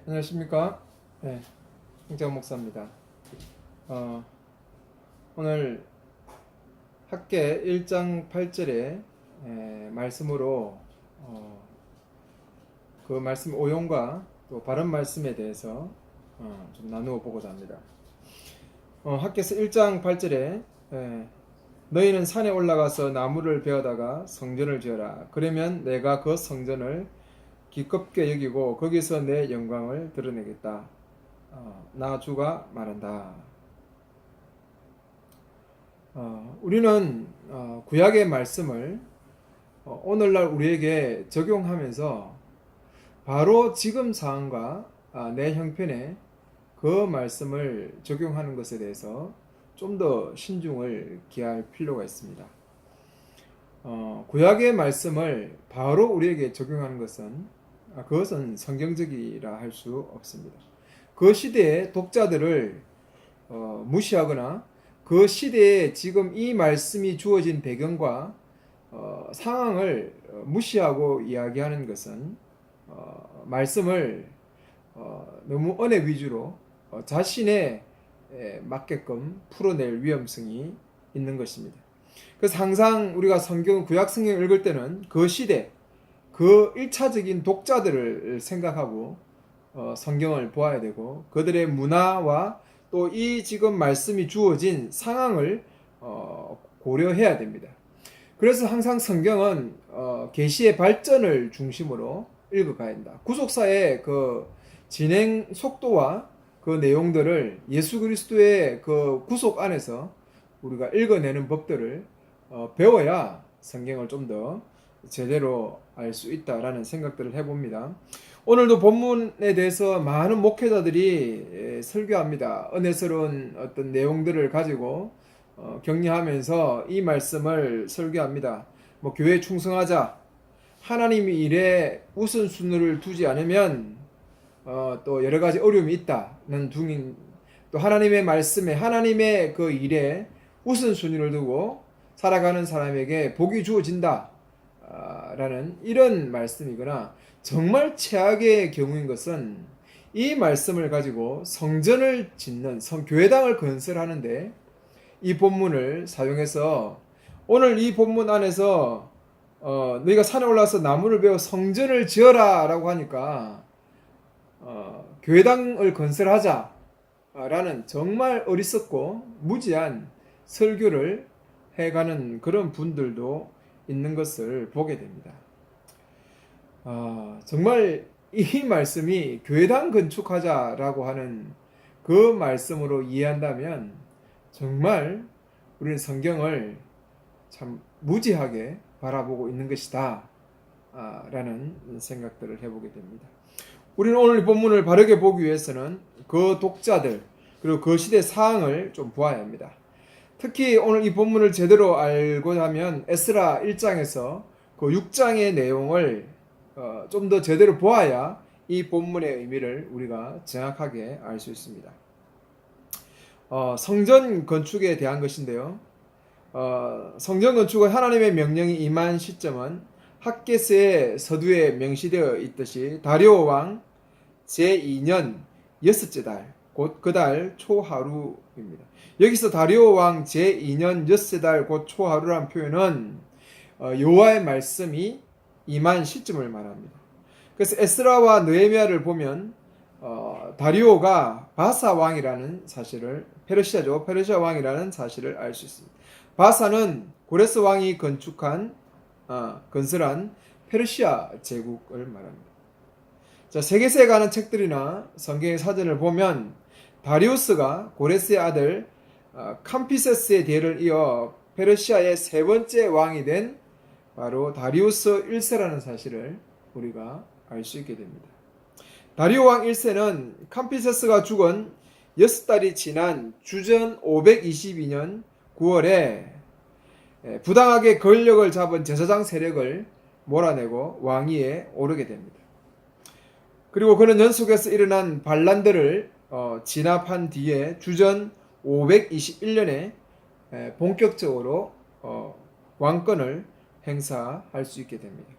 안녕하십니까? 네, 홍재원 목사입니다. 오늘 학계 1장 8절의 말씀으로 그 말씀 오용과 또 바른 말씀에 대해서 좀 나누어 보고자 합니다. 학계서 1장 8절에 너희는 산에 올라가서 나무를 베어다가 성전을 지어라. 그러면 내가 그 성전을 기껍게 여기고 거기서 내 영광을 드러내겠다. 나 주가 말한다. 우리는 구약의 말씀을 오늘날 우리에게 적용하면서 바로 지금 상황과 내 형편에 그 말씀을 적용하는 것에 대해서 좀 더 신중을 기할 필요가 있습니다. 구약의 말씀을 바로 우리에게 적용하는 것은 그것은 성경적이라 할 수 없습니다. 그 시대의 독자들을 무시하거나 그 시대에 지금 이 말씀이 주어진 배경과 상황을 무시하고 이야기하는 것은 말씀을 너무 언어 위주로 자신에 맞게끔 풀어낼 위험성이 있는 것입니다. 그래서 항상 우리가 구약 성경을 읽을 때는 그 시대, 그 1차적인 독자들을 생각하고 성경을 보아야 되고 그들의 문화와 또 이 지금 말씀이 주어진 상황을 고려해야 됩니다. 그래서 항상 성경은 계시의 발전을 중심으로 읽어가야 한다. 구속사의 그 진행 속도와 그 내용들을 예수 그리스도의 그 구속 안에서 우리가 읽어내는 법들을 배워야 성경을 좀 더 제대로 알 수 있다라는 생각들을 해봅니다. 오늘도 본문에 대해서 많은 목회자들이 설교합니다. 은혜스러운 어떤 내용들을 가지고 격려하면서 이 말씀을 설교합니다. 교회에 충성하자. 하나님이 일에 우선순위를 두지 않으면 또 여러 가지 어려움이 있다는 또 하나님의 말씀에 하나님의 그 일에 우선순위를 두고 살아가는 사람에게 복이 주어진다 라는 이런 말씀이거나 정말 최악의 경우인 것은 이 말씀을 가지고 성전을 짓는 교회당을 건설하는데 이 본문을 사용해서 오늘 이 본문 안에서 너희가 산에 올라서 나무를 베어 성전을 지어라 라고 하니까 교회당을 건설하자 라는 정말 어리석고 무지한 설교를 해가는 그런 분들도 있는 것을 보게 됩니다. 정말 이 말씀이 교회당 건축하자라고 하는 그 말씀으로 이해한다면 정말 우리는 성경을 참 무지하게 바라보고 있는 것이다 라는 생각들을 해보게 됩니다. 우리는 오늘 이 본문을 바르게 보기 위해서는 그 독자들 그리고 그 시대 상황을 좀 보아야 합니다. 특히 오늘 이 본문을 제대로 알고자 하면 에스라 1장에서 그 6장의 내용을 좀 더 제대로 보아야 이 본문의 의미를 우리가 정확하게 알 수 있습니다. 성전 건축에 대한 것인데요. 성전 건축은 하나님의 명령이 임한 시점은 학개서의 서두에 명시되어 있듯이 다리오 왕 제2년 6째 달, 곧 그 달 초하루입니다. 여기서 다리오 왕 제2년 6째 달, 곧 초하루란 표현은 여호와의 말씀이 임한 시점을 말합니다. 그래서 에스라와 느헤미야를 보면 다리오가 바사 왕이라는 사실을 페르시아 왕이라는 사실을 알 수 있습니다. 바사는 고레스 왕이 건설한 페르시아 제국을 말합니다. 자, 세계사에 관한 책들이나 성경의 사전을 보면 다리우스가 고레스의 아들 캄피세스의 뒤를 이어 페르시아의 세 번째 왕이 된 바로 다리우스 1세라는 사실을 우리가 알 수 있게 됩니다. 다리오 왕 1세는 캄피세스가 죽은 6달이 지난 주전 522년 9월에 부당하게 권력을 잡은 제사장 세력을 몰아내고 왕위에 오르게 됩니다. 그리고 그는 연속해서 일어난 반란들을 진압한 뒤에 주전 521년에 본격적으로 왕권을 행사할 수 있게 됩니다.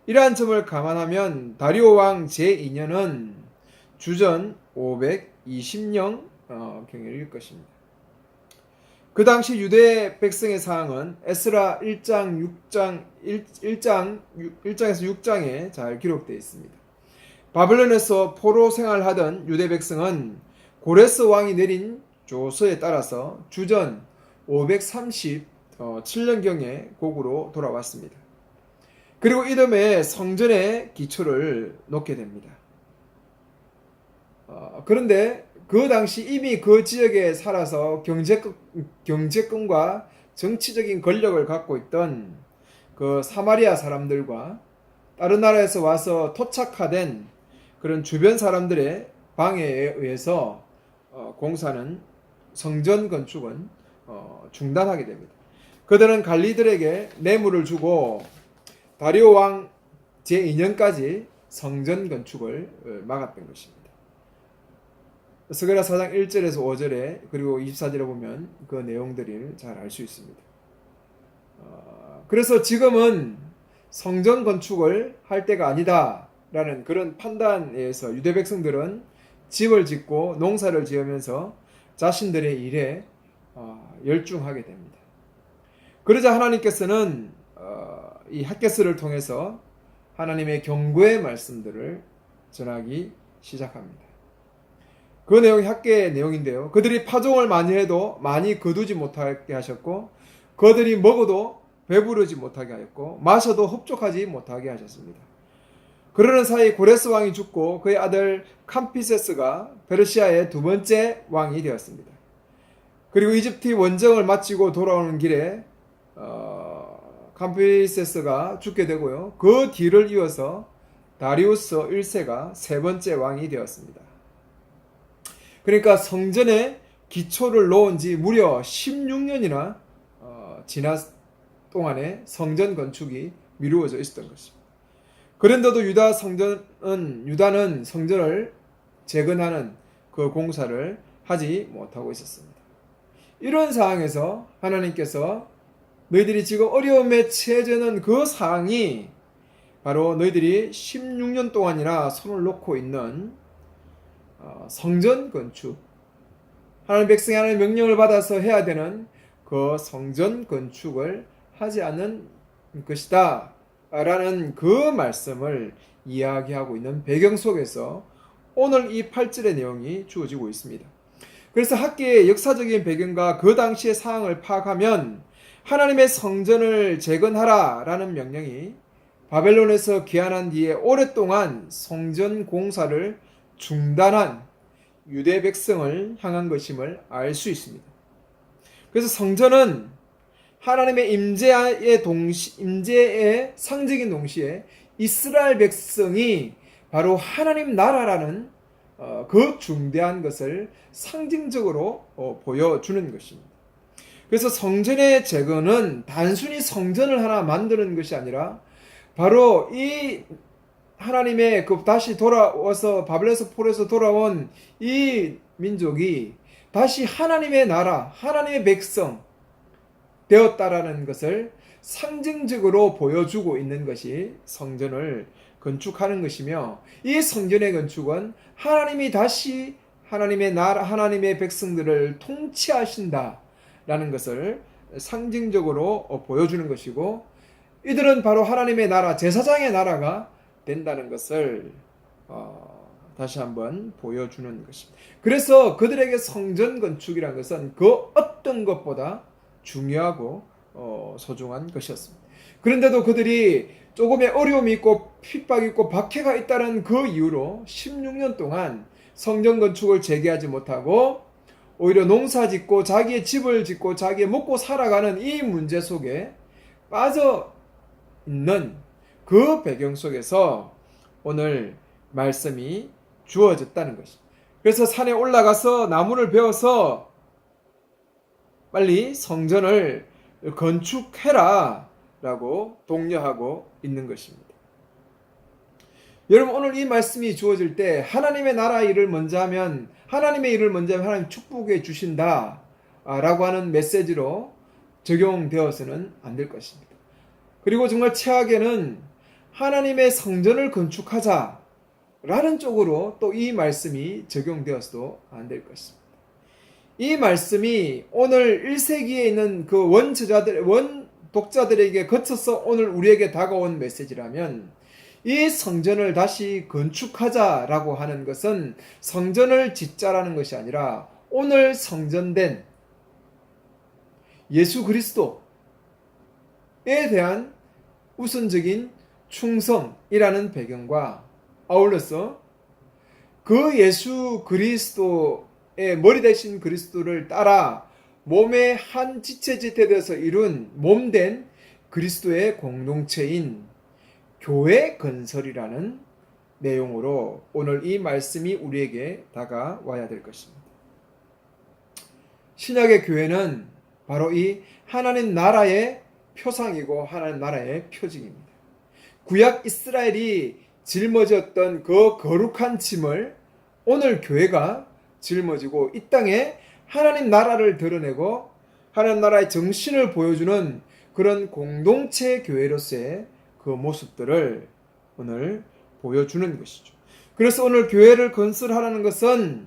이러한 점을 감안하면 다리오 왕 제2년은 주전 520년 경일일 것입니다. 그 당시 유대 백성의 사항은 에스라 1장에서 6장에 잘 기록되어 있습니다. 바벨론에서 포로 생활하던 유대 백성은 고레스 왕이 내린 조서에 따라서 주전 537년경에 고국으로 돌아왔습니다. 그리고 이듬해 성전의 기초를 놓게 됩니다. 그런데 그 당시 이미 그 지역에 살아서 경제권과 정치적인 권력을 갖고 있던 그 사마리아 사람들과 다른 나라에서 와서 토착화된 그런 주변 사람들의 방해에 의해서 공사는 성전 건축은 중단하게 됩니다. 그들은 관리들에게 뇌물을 주고 다리오 왕 제2년까지 성전 건축을 막았던 것입니다. 스가랴 4장 1절에서 5절에 그리고 24절에 보면 그 내용들을 잘 알 수 있습니다. 그래서 지금은 성전 건축을 할 때가 아니다라는 그런 판단에 의해서 유대 백성들은 집을 짓고 농사를 지으면서 자신들의 일에 열중하게 됩니다. 그러자 하나님께서는 이 핫게스를 통해서 하나님의 경고의 말씀들을 전하기 시작합니다. 그 내용이 학계의 내용인데요. 그들이 파종을 많이 해도 많이 거두지 못하게 하셨고, 그들이 먹어도 배부르지 못하게 하였고, 마셔도 흡족하지 못하게 하셨습니다. 그러는 사이 고레스 왕이 죽고 그의 아들 캄피세스가 페르시아의 두 번째 왕이 되었습니다. 그리고 이집트 원정을 마치고 돌아오는 길에 캄피세스가 죽게 되고요. 그 뒤를 이어서 다리우스 1세가 세 번째 왕이 되었습니다. 그러니까 성전의 기초를 놓은 지 무려 16년이나 지난 동안에 성전 건축이 미루어져 있었던 것입니다. 그런데도 유다는 성전을 재건하는 그 공사를 하지 못하고 있었습니다. 이런 상황에서 하나님께서 너희들이 지금 어려움에 처해져 있는 그 상황이 바로 너희들이 16년 동안이나 손을 놓고 있는 성전 건축, 하나님 백성이 하나님의 명령을 받아서 해야 되는 그 성전 건축을 하지 않는 것이다 라는 그 말씀을 이야기하고 있는 배경 속에서 오늘 이 8절의 내용이 주어지고 있습니다. 그래서 학계의 역사적인 배경과 그 당시의 상황을 파악하면 하나님의 성전을 재건하라 라는 명령이 바벨론에서 귀환한 뒤에 오랫동안 성전 공사를 중단한 유대 백성을 향한 것임을 알 수 있습니다. 그래서 성전은 하나님의 임재의 상징인 동시에 이스라엘 백성이 바로 하나님 나라라는 그 중대한 것을 상징적으로 보여주는 것입니다. 그래서 성전의 재건은 단순히 성전을 하나 만드는 것이 아니라 바로 이 하나님의 다시 돌아와서 바벨론에서 포로에서 돌아온 이 민족이 다시 하나님의 나라, 하나님의 백성 되었다라는 것을 상징적으로 보여주고 있는 것이 성전을 건축하는 것이며, 이 성전의 건축은 하나님이 다시 하나님의 나라, 하나님의 백성들을 통치하신다라는 것을 상징적으로 보여주는 것이고, 이들은 바로 하나님의 나라, 제사장의 나라가 된다는 것을 다시 한번 보여주는 것입니다. 그래서 그들에게 성전 건축이라는 것은 그 어떤 것보다 중요하고 소중한 것이었습니다. 그런데도 그들이 조금의 어려움이 있고 핍박이 있고 박해가 있다는 그 이유로 16년 동안 성전 건축을 재개하지 못하고 오히려 농사 짓고 자기의 집을 짓고 자기의 먹고 살아가는 이 문제 속에 빠져 있는 그 배경 속에서 오늘 말씀이 주어졌다는 것입니다. 그래서 산에 올라가서 나무를 베어서 빨리 성전을 건축해라 라고 독려하고 있는 것입니다. 여러분, 오늘 이 말씀이 주어질 때 하나님의 나라 일을 먼저 하면, 하나님의 일을 먼저 하면 하나님 축복해 주신다 라고 하는 메시지로 적용되어서는 안 될 것입니다. 그리고 정말 최악에는 하나님의 성전을 건축하자 라는 쪽으로 또 이 말씀이 적용되어서도 안 될 것입니다. 이 말씀이 오늘 1세기에 있는 그 독자들에게 거쳐서 오늘 우리에게 다가온 메시지라면, 이 성전을 다시 건축하자라고 하는 것은 성전을 짓자라는 것이 아니라 오늘 성전된 예수 그리스도에 대한 우선적인 충성이라는 배경과 아울러서 그 예수 그리스도의 머리 대신 그리스도를 따라 몸의 한 지체지체 되어서 이룬 몸된 그리스도의 공동체인 교회 건설이라는 내용으로 오늘 이 말씀이 우리에게 다가와야 될 것입니다. 신약의 교회는 바로 이 하나님 나라의 표상이고 하나님 나라의 표징입니다. 구약 이스라엘이 짊어졌던 그 거룩한 짐을 오늘 교회가 짊어지고 이 땅에 하나님 나라를 드러내고 하나님 나라의 정신을 보여주는 그런 공동체 교회로서의 그 모습들을 오늘 보여주는 것이죠. 그래서 오늘 교회를 건설하라는 것은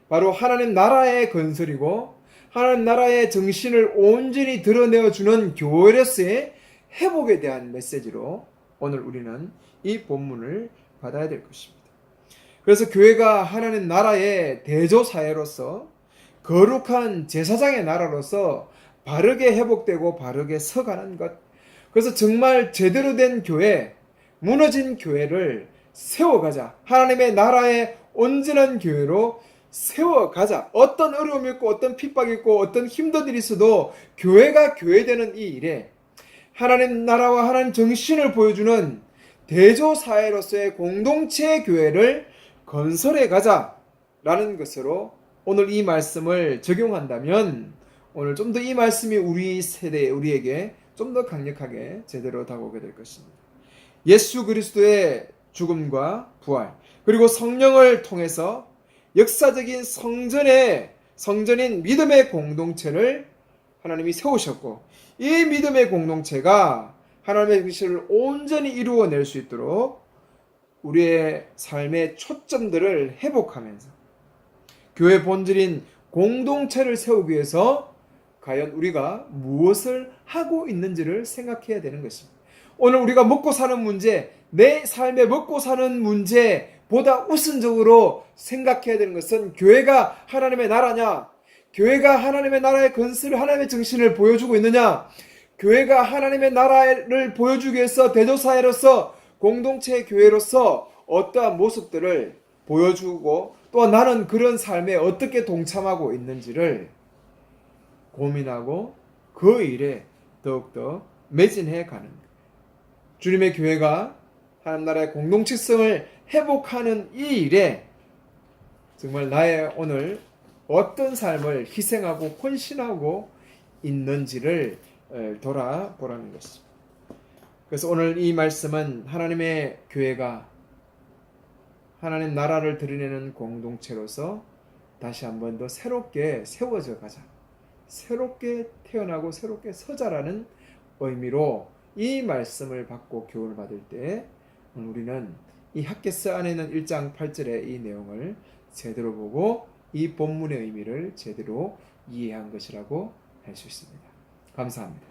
바로 하나님 나라의 건설이고 하나님 나라의 정신을 온전히 드러내어주는 교회로서의 회복에 대한 메시지로 오늘 우리는 이 본문을 받아야 될 것입니다. 그래서 교회가 하나님 나라의 대조사회로서 거룩한 제사장의 나라로서 바르게 회복되고 바르게 서가는 것, 그래서 정말 제대로 된 교회, 무너진 교회를 세워가자. 하나님의 나라의 온전한 교회로 세워가자. 어떤 어려움이 있고 어떤 핍박이 있고 어떤 힘든 일이 있어도 교회가 교회되는 이 일에 하나님 나라와 하나님 정신을 보여주는 대조사회로서의 공동체 교회를 건설해 가자라는 것으로 오늘 이 말씀을 적용한다면 오늘 좀 더 이 말씀이 우리 세대에 우리에게 좀 더 강력하게 제대로 다가오게 될 것입니다. 예수 그리스도의 죽음과 부활 그리고 성령을 통해서 역사적인 성전인 믿음의 공동체를 하나님이 세우셨고 이 믿음의 공동체가 하나님의 뜻을 온전히 이루어낼 수 있도록 우리의 삶의 초점들을 회복하면서 교회 본질인 공동체를 세우기 위해서 과연 우리가 무엇을 하고 있는지를 생각해야 되는 것입니다. 오늘 우리가 먹고 사는 문제, 내 삶에 먹고 사는 문제보다 우선적으로 생각해야 되는 것은 교회가 하나님의 나라냐? 교회가 하나님의 나라의 건설을 하나님의 정신을 보여주고 있느냐? 교회가 하나님의 나라를 보여주기 위해서 대조사회로서 공동체 교회로서 어떠한 모습들을 보여주고 또 나는 그런 삶에 어떻게 동참하고 있는지를 고민하고 그 일에 더욱더 매진해 가는 것. 주님의 교회가 하나님 나라의 공동체성을 회복하는 이 일에 정말 나의 오늘 어떤 삶을 희생하고 헌신하고 있는지를 돌아보라는 것입니다. 그래서 오늘 이 말씀은 하나님의 교회가 하나님 나라를 드러내는 공동체로서 다시 한 번 더 새롭게 세워져 가자. 새롭게 태어나고 새롭게 서자라는 의미로 이 말씀을 받고 교훈을 받을 때 우리는 이 학개서 안에 있는 1장 8절의 이 내용을 제대로 보고 이 본문의 의미를 제대로 이해한 것이라고 할 수 있습니다. 감사합니다.